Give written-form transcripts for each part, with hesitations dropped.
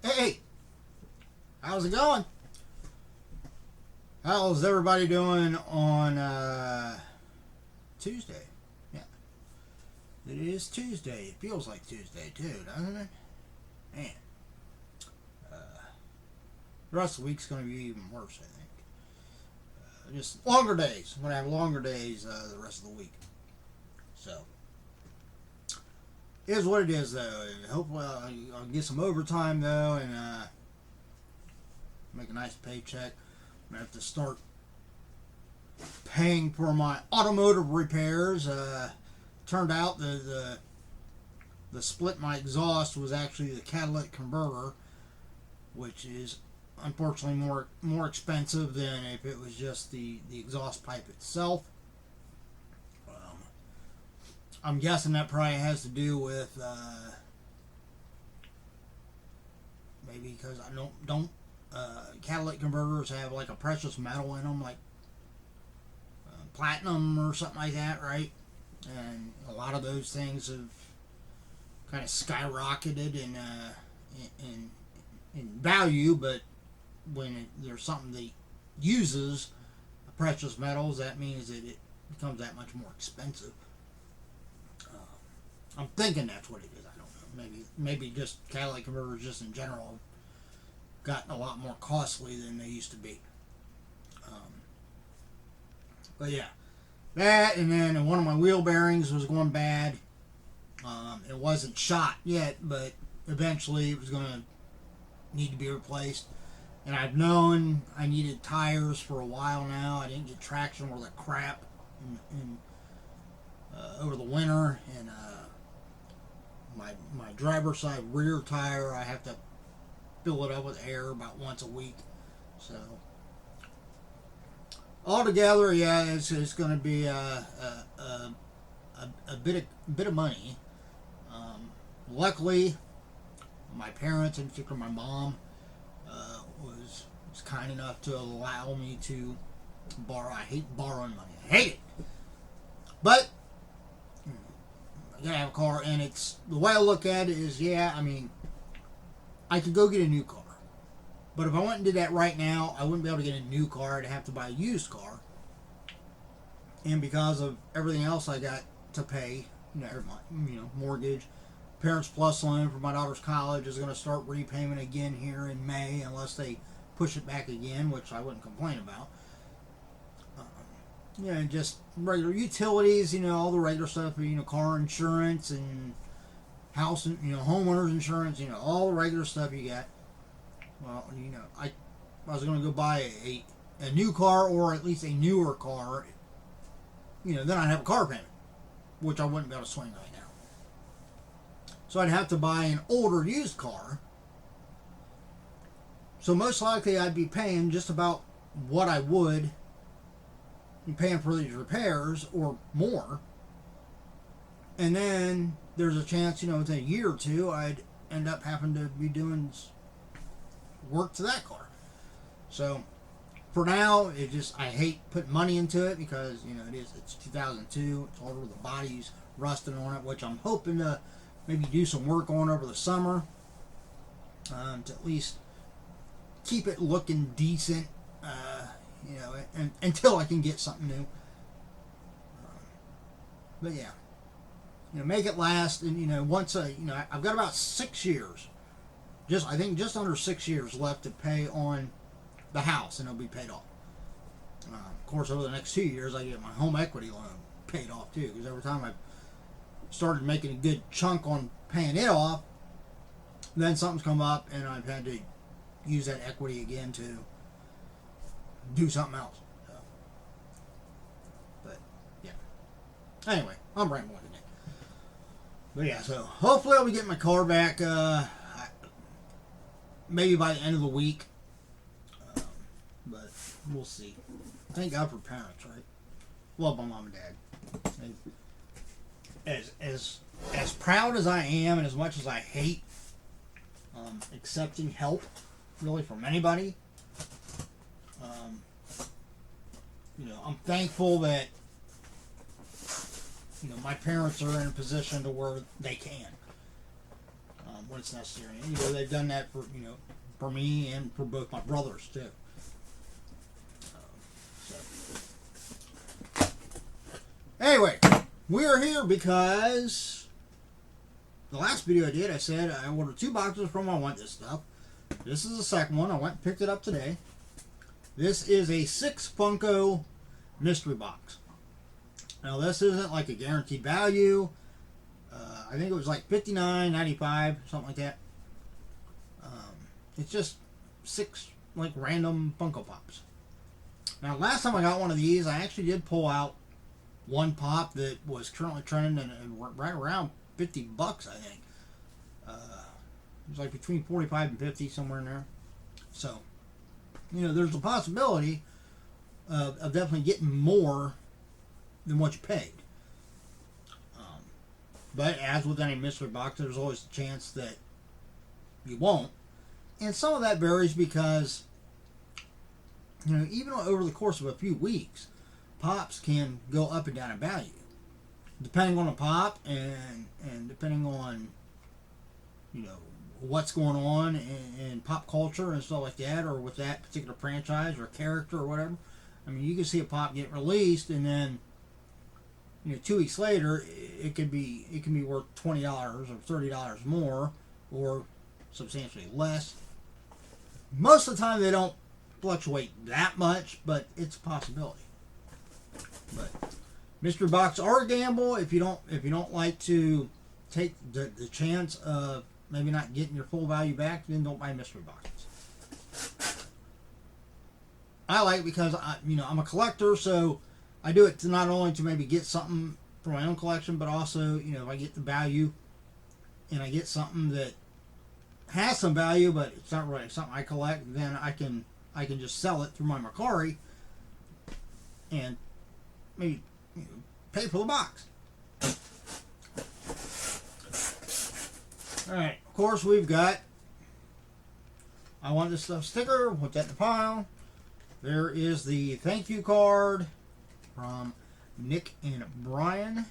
Hey, how's it going? How's everybody doing on Tuesday? Yeah, it is Tuesday. It feels like Tuesday too, doesn't it? Man, uh, the rest of the week's going to be even worse, I think. Just longer days. I'm going to have longer days the rest of the week. So, it is what it is, though. Hopefully, I'll get some overtime, though, and make a nice paycheck. I'm going to have to start paying for my automotive repairs. Turned out the split in my exhaust was actually the catalytic converter, which is unfortunately more expensive than if it was just the exhaust pipe itself. I'm guessing that probably has to do with maybe because I don't catalytic converters have like a precious metal in them, like platinum or something like that, right? And a lot of those things have kind of skyrocketed in value, but when there's something that uses precious metals, that means that it becomes that much more expensive. I'm thinking that's what it is. I don't know. Maybe just catalytic converters just in general have gotten a lot more costly than they used to be. But yeah, that, and then one of my wheel bearings was going bad. It wasn't shot yet, but eventually it was going to need to be replaced. And I've known I needed tires for a while now. I didn't get traction worth of crap over the winter, and my driver's side rear tire, I have to fill it up with air about once a week. So altogether, yeah, it's going to be a bit of money. Luckily, my parents, in particular my mom, was kind enough to allow me to borrow. I hate borrowing money. I hate it. But I gotta have a car, and it's the way I look at it is, yeah, I mean, I could go get a new car. But if I went and did that right now, I wouldn't be able to get a new car. I'd have to buy a used car. And because of everything else I got to pay, mortgage, Parents Plus loan for my daughter's college is going to start repayment again here in May, unless they push it back again, which I wouldn't complain about. And just regular utilities, all the regular stuff, car insurance and house, homeowners insurance, all the regular stuff you got. Well, I was going to go buy a new car, or at least a newer car, then I'd have a car payment, which I wouldn't be able to swing right now. So I'd have to buy an older used car. So most likely I'd be paying just about what I would be paying for these repairs, or more. And then there's a chance, within a year or two, I'd end up having to be doing work to that car. So for now, I hate putting money into it because, it's 2002, it's older, the body's rusting on it, which I'm hoping to maybe do some work on over the summer, to at least keep it looking decent, until I can get something new. But yeah, make it last, and once I've got about 6 years, I think just under 6 years left to pay on the house, and it'll be paid off. Of course, over the next 2 years, I get my home equity loan paid off too, because every time I've started making a good chunk on paying it off, then something's come up and I've had to use that equity again to do something else. So, but yeah. Anyway, I'm rambling today. But yeah, so hopefully I'll be getting my car back maybe by the end of the week. But we'll see. Thank God for parents, right? Love my mom and dad. As proud as I am, and as much as I hate accepting help, really, from anybody, I'm thankful that my parents are in a position to where they can. when it's necessary. And, they've done that for for me and for both my brothers too. So anyway, we are here because the last video I did, I said I ordered 2 boxes from I Want Thiz Stuff. This is the second one. I went and picked it up today. This is a 6 Funko mystery box. Now this isn't like a guaranteed value. I think it was like $59.95, something like that. It's just 6 like random Funko Pops. Now last time I got one of these, I actually did pull out one pop that was currently trending and right around $50, I think. It was like between 45 and 50, somewhere in there. So, there's a possibility of definitely getting more than what you paid. But as with any mystery box, there's always a chance that you won't. And some of that varies because, even over the course of a few weeks, pops can go up and down in value. Depending on the pop and depending on, what's going on in pop culture and stuff like that, or with that particular franchise or character or whatever. I mean, you can see a pop get released and then, 2 weeks later, it can be worth $20 or $30 more, or substantially less. Most of the time, they don't fluctuate that much, but it's a possibility. But mystery box are a gamble if you don't like to take the chance of maybe not getting your full value back. Then don't buy mystery boxes. I like it because I'm a collector, so I do it to not only to maybe get something for my own collection, but also, if I get the value and I get something that has some value, but it's not really something I collect, then I can just sell it through my Mercari and maybe pay for the box. Alright, of course we've got I Want Thiz Stuff sticker, put that in the pile. There is the thank you card from Nick and Brian.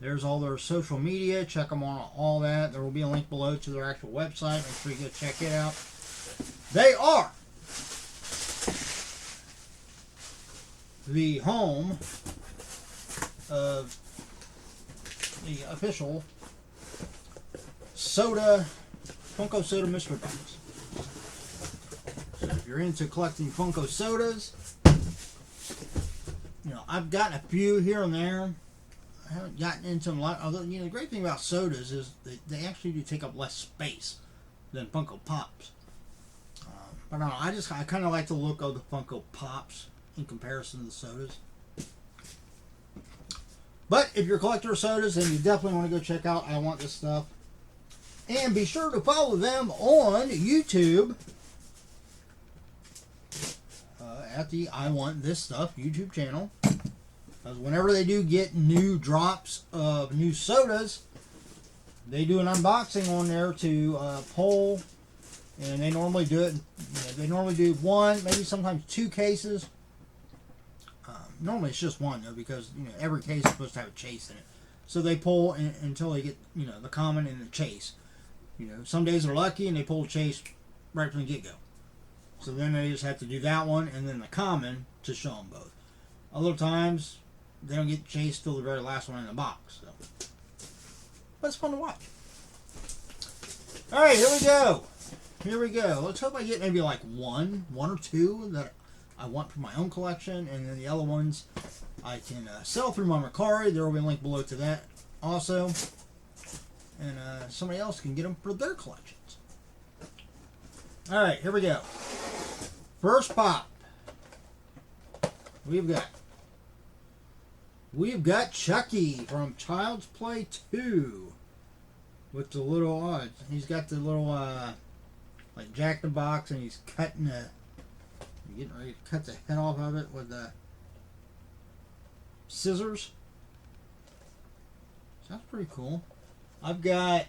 There's all their social media. Check them on all that. There will be a link below to their actual website. Make sure you go check it out. They are the home of the official Funko Soda mystery box. So if you're into collecting Funko Sodas, I've gotten a few here and there. I haven't gotten into them a lot. Although, the great thing about sodas is they actually do take up less space than Funko Pops. But I don't know. I kind of like the look of the Funko Pops in comparison to the sodas. But if you're a collector of sodas, then you definitely want to go check out I Want Thiz Stuff. And be sure to follow them on YouTube at the I Want Thiz Stuff YouTube channel. Because whenever they do get new drops of new sodas, they do an unboxing on there to poll. And they normally do it. They normally do 1, maybe sometimes 2 cases. Normally it's just 1 though, because every case is supposed to have a chase in it. So they pull until they get the common and the chase. Some days they're lucky and they pull a chase right from the get-go. So then they just have to do that one and then the common to show them both. Other times they don't get chased till the very last one in the box. So. But it's fun to watch. Alright, here we go. Here we go. Let's hope I get maybe like one or 2 that I want for my own collection, and then the other ones I can sell through my Mercari. There will be a link below to that also. And somebody else can get them for their collections. Alright, here we go. First pop. We've got Chucky from Child's Play 2. With the little, he's got the little, like Jack in the Box, and he's cutting getting ready to cut the head off of it with the scissors. Sounds pretty cool. I've got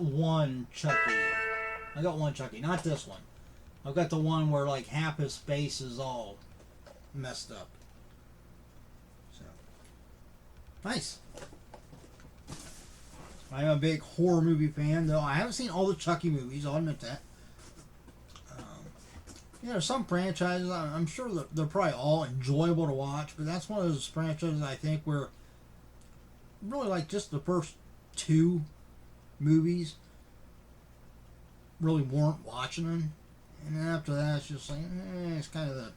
one Chucky. I got one Chucky, not this one. I've got the one where like half his face is all messed up. So nice. I'm a big horror movie fan, though I haven't seen all the Chucky movies. I'll admit that. Some franchises, I'm sure that they're probably all enjoyable to watch, but that's one of those franchises I think where really like just the first two movies really weren't watching them, and then after that it's just like it's kind of the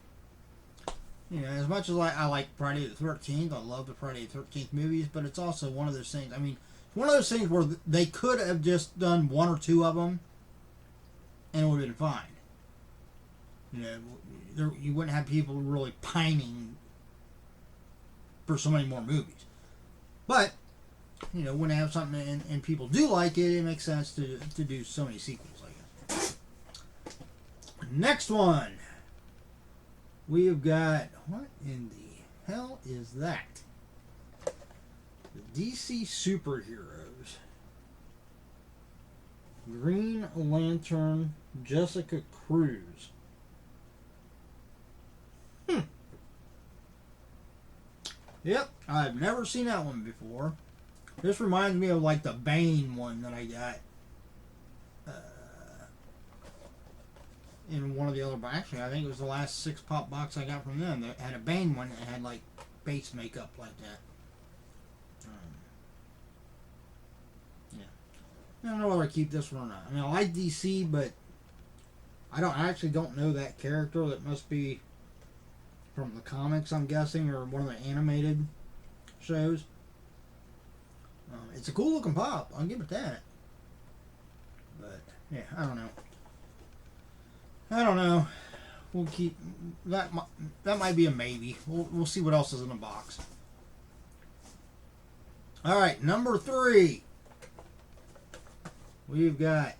as much as I like Friday the 13th, I love the Friday the 13th movies, but it's also one of those things. I mean, one of those things where they could have just done one or two of them, and it would have been fine. You wouldn't have people really pining for so many more movies. But, when they have something and people do like it, it makes sense to do so many sequels, I guess. Next one. We have got, what in the hell is that? The DC Superheroes. Green Lantern, Jessica Cruz. Yep, I've never seen that one before. This reminds me of like the Bane one that I got in one of the other boxes. Actually, I think it was the last 6 pop box I got from them that had a Bane one that had like base makeup like that. I don't know whether I keep this one or not. I mean, I like DC, but I actually don't know that character. That must be from the comics, I'm guessing, or one of the animated shows. It's a cool looking pop, I'll give it that. But yeah, I don't know. We'll keep that. That might be a maybe. We'll see what else is in the box. All right, number 3. We've got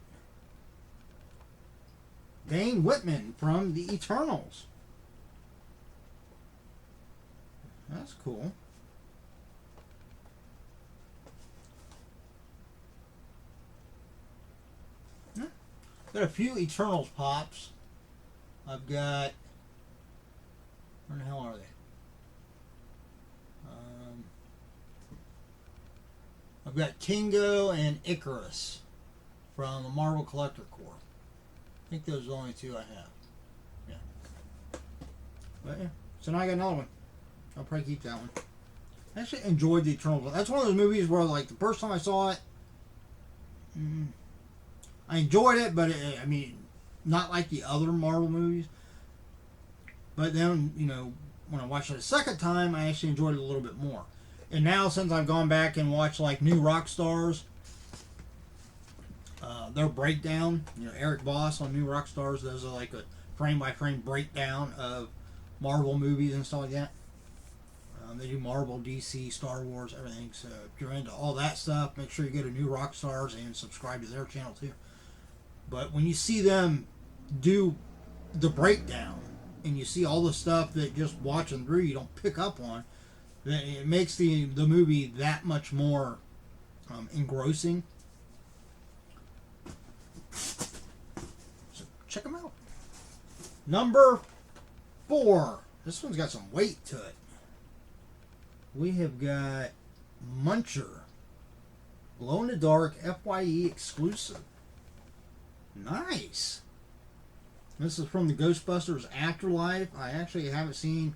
Dane Whitman from the Eternals. That's cool. Yeah. Got a few Eternals pops. I've got... Where the hell are they? I've got Kingo and Icarus from the Marvel Collector Corps. I think those are the only 2 I have. Yeah. But yeah. So now I got another one. I'll probably keep that one. I actually enjoyed the Eternals. That's one of those movies where, like, the first time I saw it, I enjoyed it, but I mean, not like the other Marvel movies. But then, when I watched it a second time, I actually enjoyed it a little bit more. And now, since I've gone back and watched, like, New Rockstars, their breakdown, Eric Voss on New Rockstars does like a frame-by-frame breakdown of Marvel movies and stuff like that. They do Marvel, DC, Star Wars, everything. So if you're into all that stuff, make sure you go to New Rockstars and subscribe to their channel too. But when you see them do the breakdown and you see all the stuff that just watching through you don't pick up on, then it makes the movie that much more engrossing. So check them out. Number 4. This one's got some weight to it. We have got Muncher. Glow in the Dark FYE exclusive. Nice. This is from the Ghostbusters Afterlife. I actually haven't seen...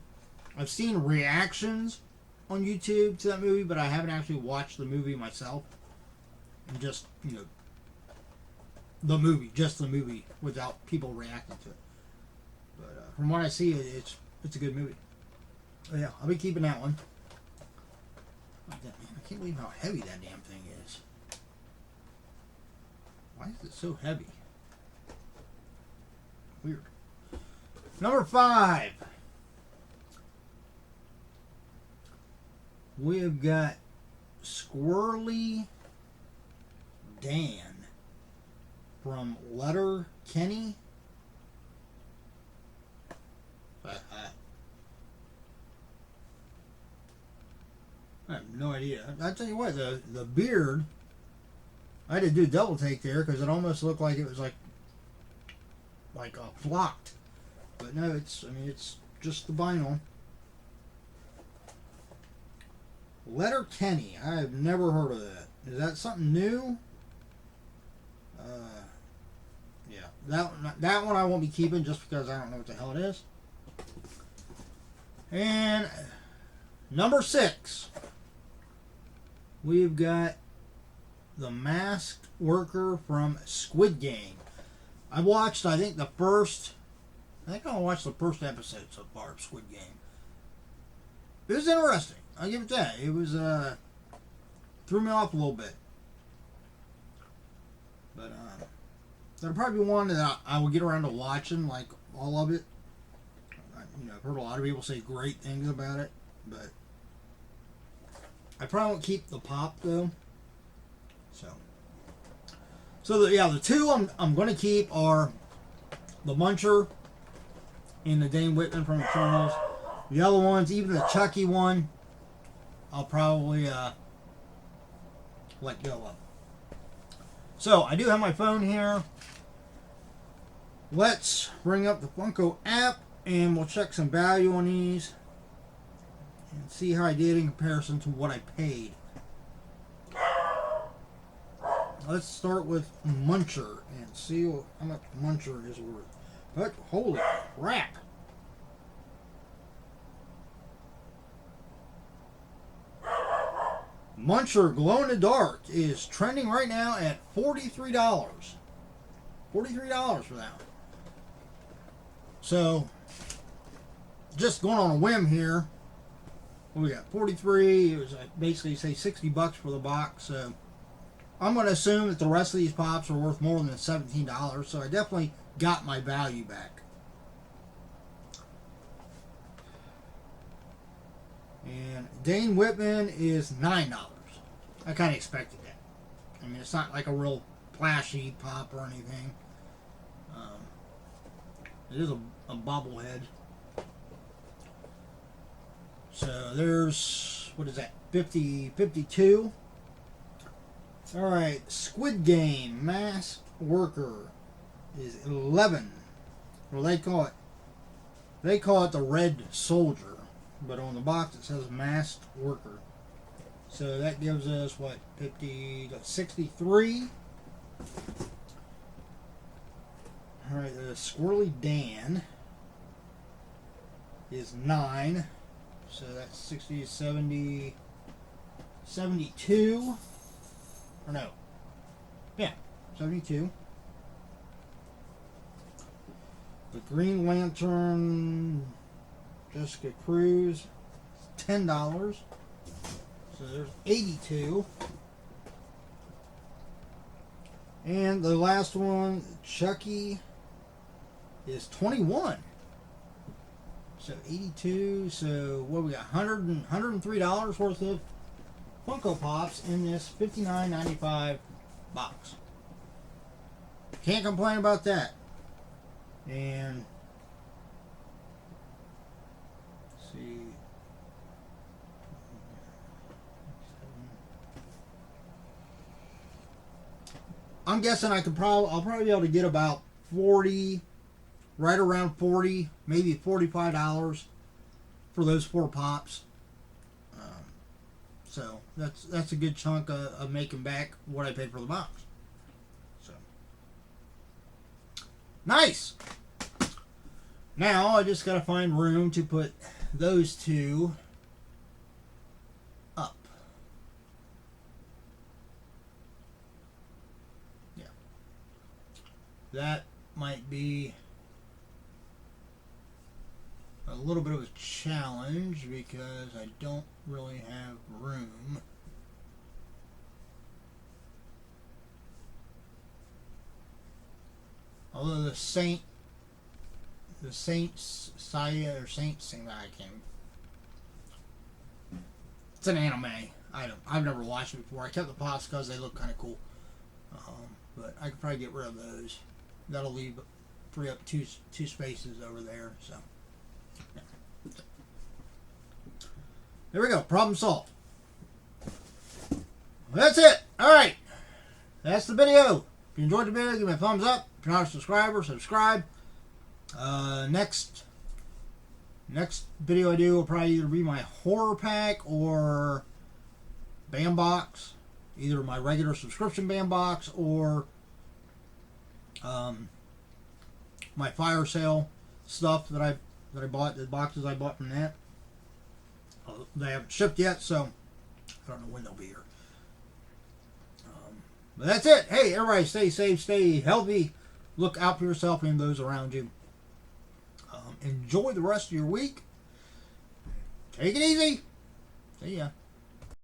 I've seen reactions on YouTube to that movie, but I haven't actually watched the movie myself. And just, the movie. Just the movie without people reacting to it. But from what I see, it's a good movie. But yeah, I'll be keeping that one. Like that, man. I can't believe how heavy that damn thing is. Why is it so heavy? Weird. Number 5. We have got Squirrel Dan from Letter Kenny. I have no idea. I tell you what, the beard, I had to do a double take there because it almost looked like it was like flocked. But no, it's just the vinyl. Letter Kenny. I have never heard of that. Is that something new? Yeah, that one I won't be keeping just because I don't know what the hell it is. And number 6, we've got the masked worker from Squid Game. I watched, I think I watched the first episode so far of Squid Game. It was interesting. I'll give it that. It was, threw me off a little bit. But, that'll probably be one that I will get around to watching, like, all of it. I've heard a lot of people say great things about it, but I probably won't keep the pop, though. So the two I'm going to keep are the Muncher and the Dane Whitman from Eternals. The other ones, even the Chucky one, I'll probably let go of. So I do have my phone here. Let's bring up the Funko app and we'll check some value on these and see how I did in comparison to what I paid. Let's start with Muncher and see how much Muncher is worth. But holy crap! Muncher Glow in the Dark is trending right now at $43. $43 for that one. So, just going on a whim here, we got 43. It was basically say $60 for the box. So I'm going to assume that the rest of these pops are worth more than $17. So I definitely got my value back. And Dane Whitman is $9. I kind of expected that. I mean, it's not like a real flashy pop or anything. It is a bobblehead. So there's, what is that, 52. Alright, Squid Game Masked Worker is 11. Well, they call it the Red Soldier, but on the box it says Masked Worker. So that gives us what, 63. Alright, the Squirrel Dan is 9. So that's 60, 70, 72. Or no. Yeah, 72. The Green Lantern Jessica Cruz, $10. So there's 82. And the last one, Chucky, is 21. So 82. So what we got? $103 worth of Funko Pops in this $59.95 box. Can't complain about that. And let's see. I'm guessing I'll probably be able to get about 40, right around 40, maybe $45 for those 4 pops. So that's a good chunk of making back what I paid for the box. So nice. Now I just gotta find room to put those two up. Yeah, that might be a little bit of a challenge because I don't really have room. Although the Saints Saya or Saints thing that I can. It's an anime item. I've never watched it before. I kept the pops because they look kind of cool. But I could probably get rid of those. That'll free up two spaces over there. So. Yeah. There we go. Problem solved. That's it. Alright. That's the video. If you enjoyed the video, give me a thumbs up. If you're not a subscriber, subscribe. Next video I do will probably either be my horror pack or BAM box. either my regular subscription band box or my fire sale stuff that I bought, the boxes I bought from that. They haven't shipped yet, so I don't know when they'll be here. But that's it. Hey, everybody, stay safe, stay healthy, look out for yourself and those around you. Enjoy the rest of your week. Take it easy. See ya.